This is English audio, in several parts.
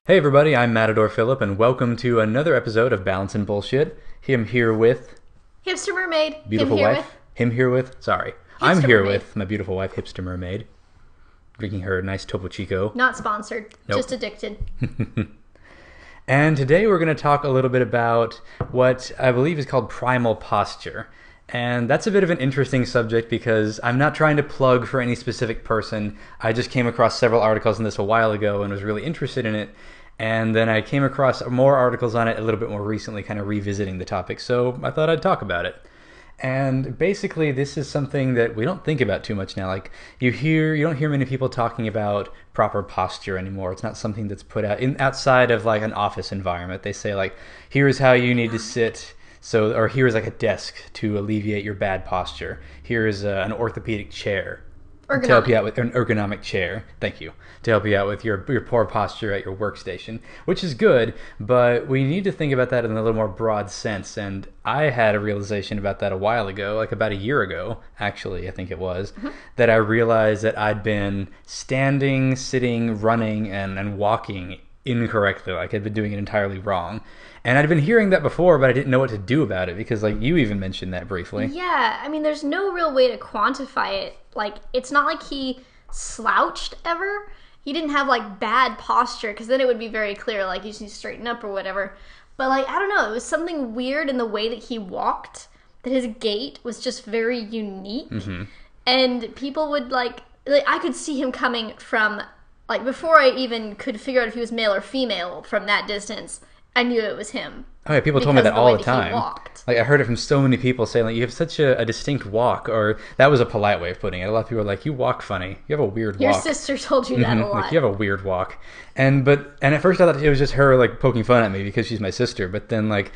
Hey everybody, I'm MatadorPhilip, and welcome to another episode of Balance and Bullshit. I'm here with HipsterMermaid. beautiful wife. I'm here Mermaid. with my beautiful wife, HipsterMermaid, drinking her nice Topo Chico. Not sponsored. Nope. Just addicted. And today we're going to talk a little bit about what I believe is called primal posture. And that's a bit of an interesting subject because I'm not trying to plug for any specific person. I just came across several articles on this a while ago and was really interested in it. And then I came across more articles on it a little bit more recently, kind of revisiting the topic. So I thought I'd talk about it. And basically, this is something that we don't think about too much now. Like you don't hear many people talking about proper posture anymore. It's not something that's put out outside of like an office environment. They say like, here's how you need to sit. Or here's like a desk to alleviate your bad posture. Here's an orthopedic chair to help you out with an ergonomic chair. Thank you. To help you out with your poor posture at your workstation, which is good, but we need to think about that in a little more broad sense. And I had a realization about that a while ago, like about a year ago, actually, I think it was, that I realized that I'd been standing, sitting, running, and walking incorrectly. Like I'd been doing it entirely wrong. And I'd been hearing that before, but I didn't know what to do about it because, like, you even mentioned that briefly. Yeah, I mean, there's no real way to quantify it. Like, it's not like he slouched ever. He didn't have, like, bad posture, because then it would be very clear, like, you just need to straighten up or whatever. But, like, I don't know, it was something weird in the way that he walked, that his gait was just very unique. Mm-hmm. And people would, like, I could see him coming from, like, before I even could figure out if he was male or female from that distance, I knew it was him. Oh yeah, people told me that all the time. Walked. Like I heard it from so many people saying like you have such a distinct walk, or that was a polite way of putting it. A lot of people are like, you walk funny. You have a weird walk. Your sister told you that a lot. Like you have a weird walk. And at first I thought it was just her like poking fun at me because she's my sister. But then like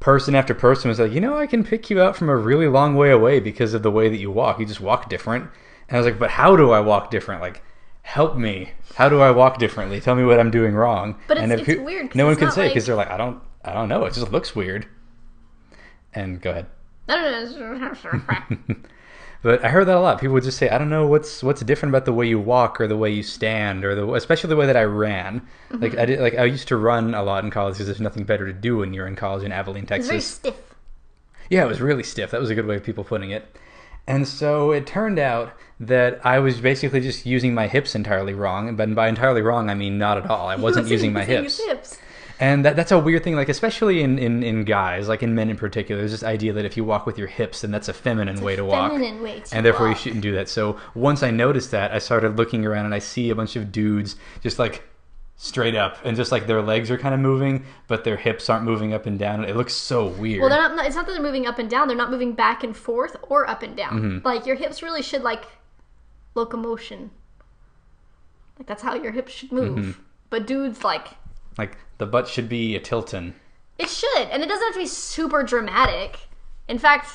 person after person was like, I can pick you out from a really long way away because of the way that you walk. You just walk different. And I was like, but how do I walk different? Like, help me. How do I walk differently? Tell me what I'm doing wrong. But it's weird. No one can say because they're like, I don't know. It just looks weird. And go ahead. But I heard that a lot. People would just say, I don't know what's different about the way you walk or the way you stand or especially the way that I ran. Mm-hmm. I used to run a lot in college because there's nothing better to do when you're in college in Abilene, Texas. It was very stiff. Yeah, it was really stiff. That was a good way of people putting it. And so it turned out that I was basically just using my hips entirely wrong. But by entirely wrong, I mean not at all. I wasn't using my hips. And that's a weird thing, like especially in guys, like in men in particular, there's this idea that if you walk with your hips, then that's a feminine way to walk. And therefore you shouldn't do that. So once I noticed that, I started looking around and I see a bunch of dudes just like straight up and just like their legs are kind of moving, but their hips aren't moving up and down. It looks so weird. Well, it's not that they're moving up and down. They're not moving back and forth or up and down. Mm-hmm. Like your hips really should like locomotion. Like that's how your hips should move. Mm-hmm. But dudes like the butt should be a tiltin'. It should, and it doesn't have to be super dramatic. In fact,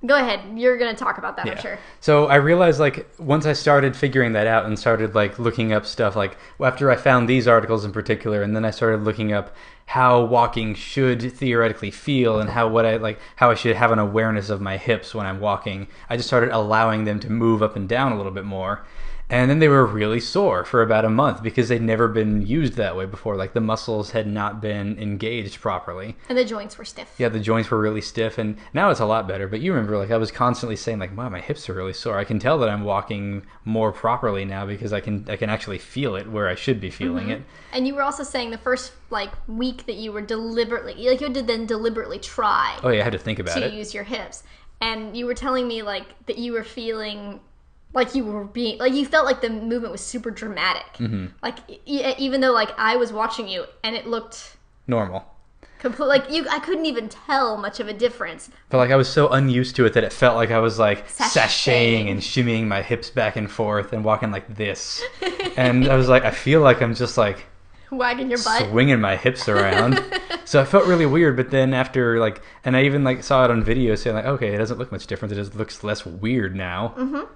go ahead. You're going to talk about that, I'm sure. So I realized, like, once I started figuring that out and started, like, looking up stuff, like, after I found these articles in particular, and then I started looking up how walking should theoretically feel and how I should have an awareness of my hips when I'm walking, I just started allowing them to move up and down a little bit more. And then they were really sore for about a month because they'd never been used that way before. Like the muscles had not been engaged properly. And the joints were stiff. Yeah, the joints were really stiff. And now it's a lot better. But you remember, like I was constantly saying, like, wow, my hips are really sore. I can tell that I'm walking more properly now because I can actually feel it where I should be feeling it. And you were also saying the first like week that you were deliberately try. Oh yeah, I had to think about it. To use your hips. And you were telling me like that you were feeling like you were being, like you felt like the movement was super dramatic. Mm-hmm. Like even though like I was watching you and it looked normal. I couldn't even tell much of a difference. But like I was so unused to it that it felt like I was like sashaying and shimmying my hips back and forth and walking like this. And I was like, I feel like I'm just like wagging your butt, swinging my hips around. So I felt really weird. But then after like, and I even like saw it on video saying like, okay, it doesn't look much different. It just looks less weird now. Mm-hmm.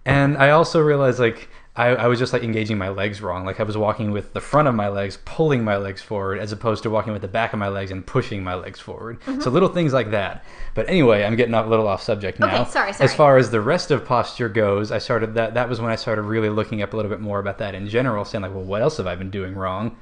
And I also realized, like, I was just like engaging my legs wrong. Like I was walking with the front of my legs, pulling my legs forward, as opposed to walking with the back of my legs and pushing my legs forward. So little things like that. But anyway, I'm getting a little off subject now. Okay, sorry. As far as the rest of posture goes, I started that was when I started really looking up a little bit more about that in general, saying like, well, what else have I been doing wrong?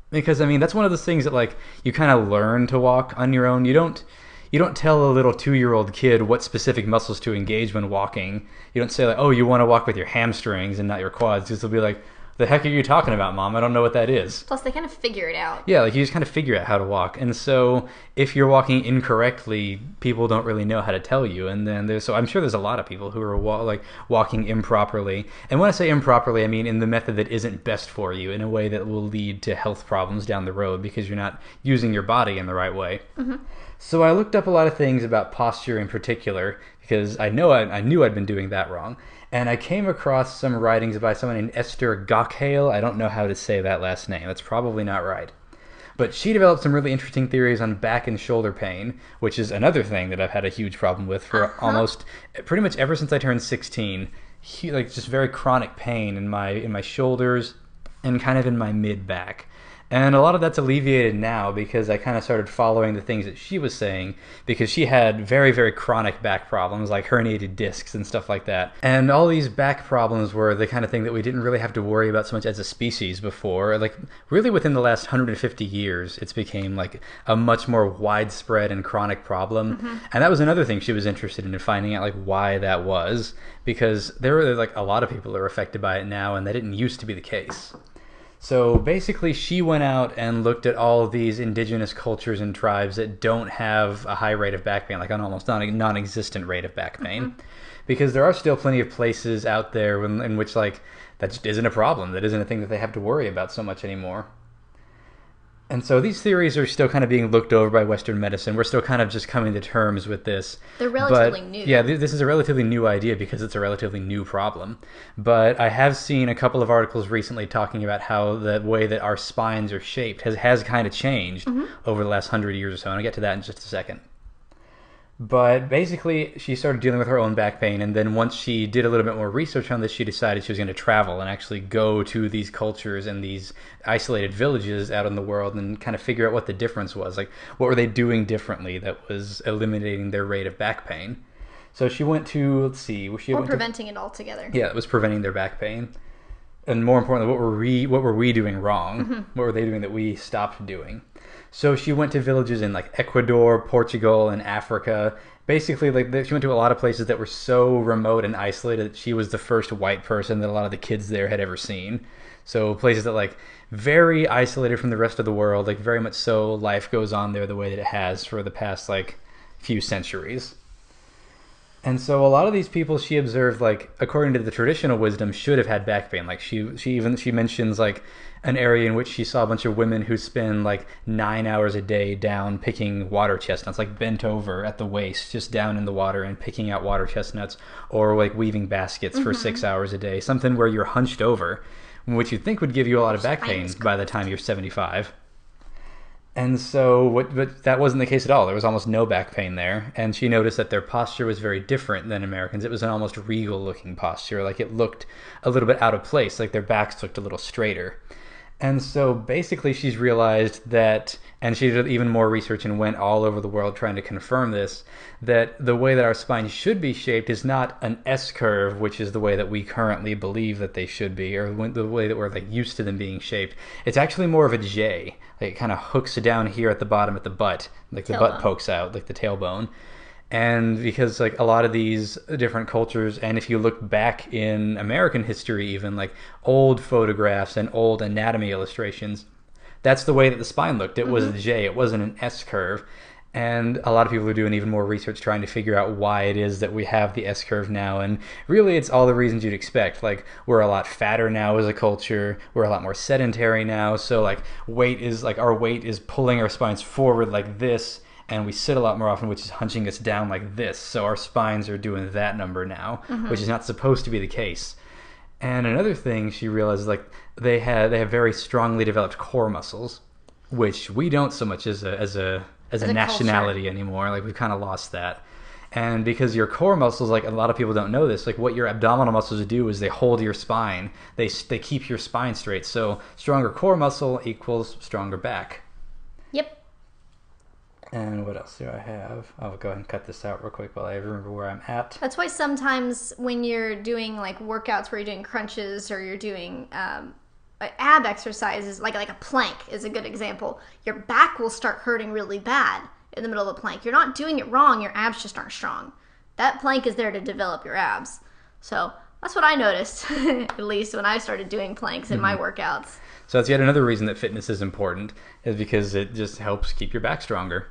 Because I mean, that's one of those things that like you kind of learn to walk on your own. You don't tell a little 2-year-old kid what specific muscles to engage when walking. You don't say like, oh, you want to walk with your hamstrings and not your quads. Because they'll be like, the heck are you talking about, Mom? I don't know what that is. Plus, they kind of figure it out. Yeah, like you just kind of figure out how to walk. And so if you're walking incorrectly, people don't really know how to tell you. And then so I'm sure there's a lot of people who are walking improperly. And when I say improperly, I mean in the method that isn't best for you, in a way that will lead to health problems down the road because you're not using your body in the right way. So I looked up a lot of things about posture in particular because I knew I'd been doing that wrong. And I came across some writings by someone named Esther Gokhale. I don't know how to say that last name. That's probably not right. But she developed some really interesting theories on back and shoulder pain, which is another thing that I've had a huge problem with for almost pretty much ever since I turned 16. Like just very chronic pain in my shoulders and kind of in my mid-back. And a lot of that's alleviated now because I kind of started following the things that she was saying because she had very, very chronic back problems like herniated discs and stuff like that. And all these back problems were the kind of thing that we didn't really have to worry about so much as a species before. Like really within the last 150 years, it's became like a much more widespread and chronic problem. And that was another thing she was interested in finding out like why that was, because there were like a lot of people that are affected by it now and that didn't used to be the case. So basically she went out and looked at all of these indigenous cultures and tribes that don't have a high rate of back pain, like an almost non-existent rate of back pain. Because there are still plenty of places out there in which like that just isn't a problem, that isn't a thing that they have to worry about so much anymore. And so these theories are still kind of being looked over by Western medicine. We're still kind of just coming to terms with this. They're relatively new. Yeah, this is a relatively new idea because it's a relatively new problem. But I have seen a couple of articles recently talking about how the way that our spines are shaped has kind of changed over the last 100 years or so. And I'll get to that in just a second. But basically, she started dealing with her own back pain, and then once she did a little bit more research on this, she decided she was going to travel and actually go to these cultures and these isolated villages out in the world and kind of figure out what the difference was. Like, what were they doing differently that was eliminating their rate of back pain? So she went to, let's see... Or preventing it altogether. Yeah, it was preventing their back pain. And more importantly, what were we doing wrong? What were they doing that we stopped doing? So she went to villages in like Ecuador, Portugal, and Africa. Basically, like she went to a lot of places that were so remote and isolated that she was the first white person that a lot of the kids there had ever seen. So places that like very isolated from the rest of the world, like very much so life goes on there the way that it has for the past like few centuries. And so a lot of these people she observed, like according to the traditional wisdom, should have had back pain. Like she mentions like an area in which she saw a bunch of women who spend like 9 hours a day down picking water chestnuts, like bent over at the waist, just down in the water and picking out water chestnuts, or like weaving baskets for 6 hours a day, something where you're hunched over, which you'd think would give you a lot of back pain by the time you're 75. And so, but that wasn't the case at all. There was almost no back pain there. And she noticed that their posture was very different than Americans. It was an almost regal-looking posture. Like it looked a little bit out of place. Like their backs looked a little straighter. And so basically she's realized that, and she did even more research and went all over the world trying to confirm this, that the way that our spine should be shaped is not an S-curve, which is the way that we currently believe that they should be, or the way that we're like used to them being shaped. It's actually more of a J. Like it kind of hooks down here at the bottom at the butt, like the butt pokes out, like the tailbone. And because like a lot of these different cultures, and if you look back in American history even, like old photographs and old anatomy illustrations, that's the way that the spine looked. It was a J, it wasn't an S-curve. And a lot of people are doing even more research trying to figure out why it is that we have the S-curve now. And really it's all the reasons you'd expect. Like we're a lot fatter now as a culture, we're a lot more sedentary now, so like our weight is pulling our spines forward like this, and we sit a lot more often, which is hunching us down like this. So our spines are doing that number now, which is not supposed to be the case. And another thing she realized, like they have very strongly developed core muscles, which we don't so much as a nationality anymore. Like we've kind of lost that. And because your core muscles, like a lot of people don't know this, like what your abdominal muscles do is they hold your spine. They keep your spine straight. So stronger core muscle equals stronger back. Yep. And what else do I have? I'll go ahead and cut this out real quick while I remember where I'm at. That's why sometimes when you're doing like workouts where you're doing crunches or you're doing ab exercises, like a plank is a good example, your back will start hurting really bad in the middle of the plank. You're not doing it wrong, your abs just aren't strong. That plank is there to develop your abs. So that's what I noticed, at least when I started doing planks in my workouts. So that's yet another reason that fitness is important, is because it just helps keep your back stronger.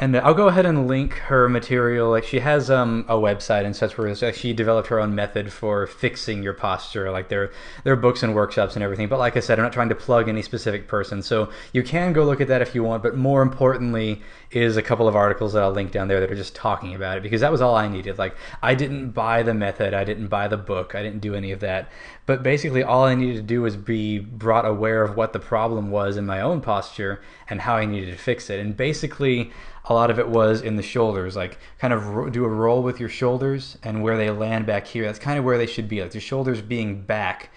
And I'll go ahead and link her material. Like she has a website and such where she developed her own method for fixing your posture. Like there are books and workshops and everything. But like I said, I'm not trying to plug any specific person. So you can go look at that if you want. But more importantly is a couple of articles that I'll link down there that are just talking about it, because that was all I needed. Like I didn't buy the method. I didn't buy the book. I didn't do any of that. But basically all I needed to do was be brought aware of what the problem was in my own posture and how I needed to fix it. And basically a lot of it was in the shoulders, like kind of do a roll with your shoulders and where they land back here. That's kind of where they should be. Like the shoulders being back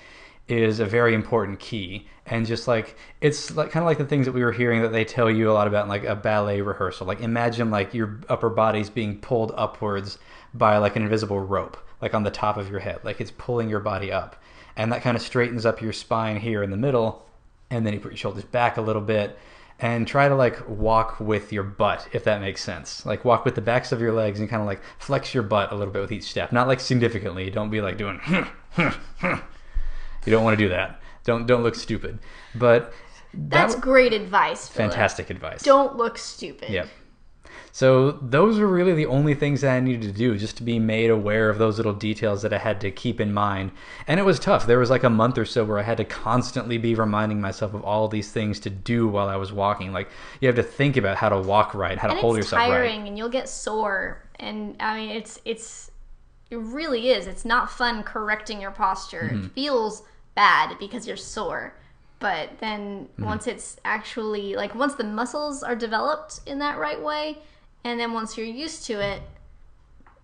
is a very important key. And just like, it's like kind of like the things that we were hearing that they tell you a lot about in like a ballet rehearsal. Like imagine like your upper body's being pulled upwards by like an invisible rope, like on the top of your head, like it's pulling your body up. And that kind of straightens up your spine here in the middle. And then you put your shoulders back a little bit. And try to like walk with your butt, if that makes sense. Like walk with the backs of your legs and kind of like flex your butt a little bit with each step. Not like significantly. Don't be like doing You don't want to do that. Don't look stupid. But that's great advice, Philip. Fantastic advice. Don't look stupid. Yep. So those were really the only things that I needed to do, just to be made aware of those little details that I had to keep in mind. And it was tough. There was like a month or so where I had to constantly be reminding myself of all these things to do while I was walking. Like you have to think about how to walk right, how to hold yourself right. It's tiring and you'll get sore. And I mean, it really is. It's not fun correcting your posture. It feels bad because you're sore. But then once it's actually, like once the muscles are developed in that right way, and then once you're used to it,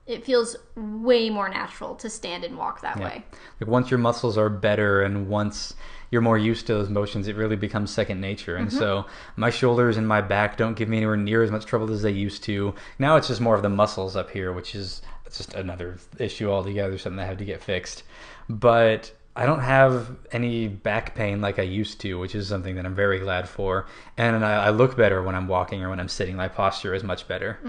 it feels way more natural to stand and walk that way. Like once your muscles are better and once you're more used to those motions, it really becomes second nature. And so my shoulders and my back don't give me anywhere near as much trouble as they used to. Now it's just more of the muscles up here, which is just another issue altogether, something that I have to get fixed. But I don't have any back pain like I used to, which is something that I'm very glad for. And I look better when I'm walking or when I'm sitting. My posture is much better.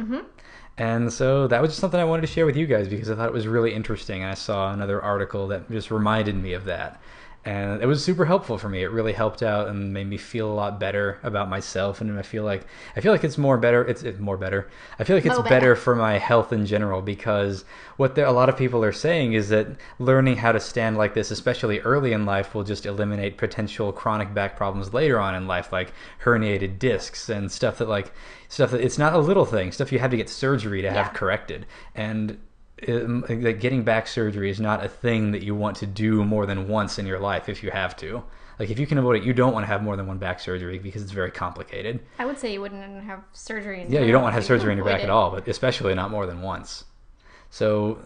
And so that was just something I wanted to share with you guys because I thought it was really interesting. I saw another article that just reminded me of that. And it was super helpful for me. It really helped out and made me feel a lot better about myself. And I feel like it's more better. It's more better. I feel like it's better for my health in general, because what a lot of people are saying is that learning how to stand like this, especially early in life, will just eliminate potential chronic back problems later on in life, like herniated discs and stuff that it's not a little thing, stuff you have to get surgery to have corrected. And getting back surgery is not a thing that you want to do more than once in your life if you have to. Like if you can avoid it, you don't want to have more than one back surgery because it's very complicated. I would say you wouldn't have surgery in you don't want to have surgery in your back at all, but especially not more than once. So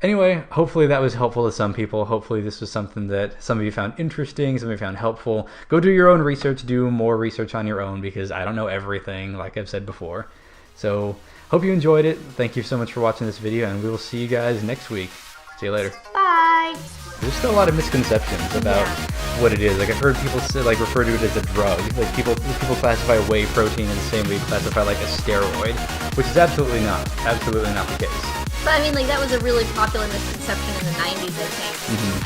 anyway, hopefully that was helpful to some people. Hopefully this was something that some of you found interesting, some of you found helpful. Go do your own research, do more research on your own, because I don't know everything, like I've said before. So hope you enjoyed it. Thank you so much for watching this video, and we will see you guys next week. See you later. Bye. There's still a lot of misconceptions about what it is. Like I've heard people say, like refer to it as a drug. Like people classify whey protein in the same way you classify like a steroid, which is absolutely not the case. But I mean, like that was a really popular misconception in the 90s, I think.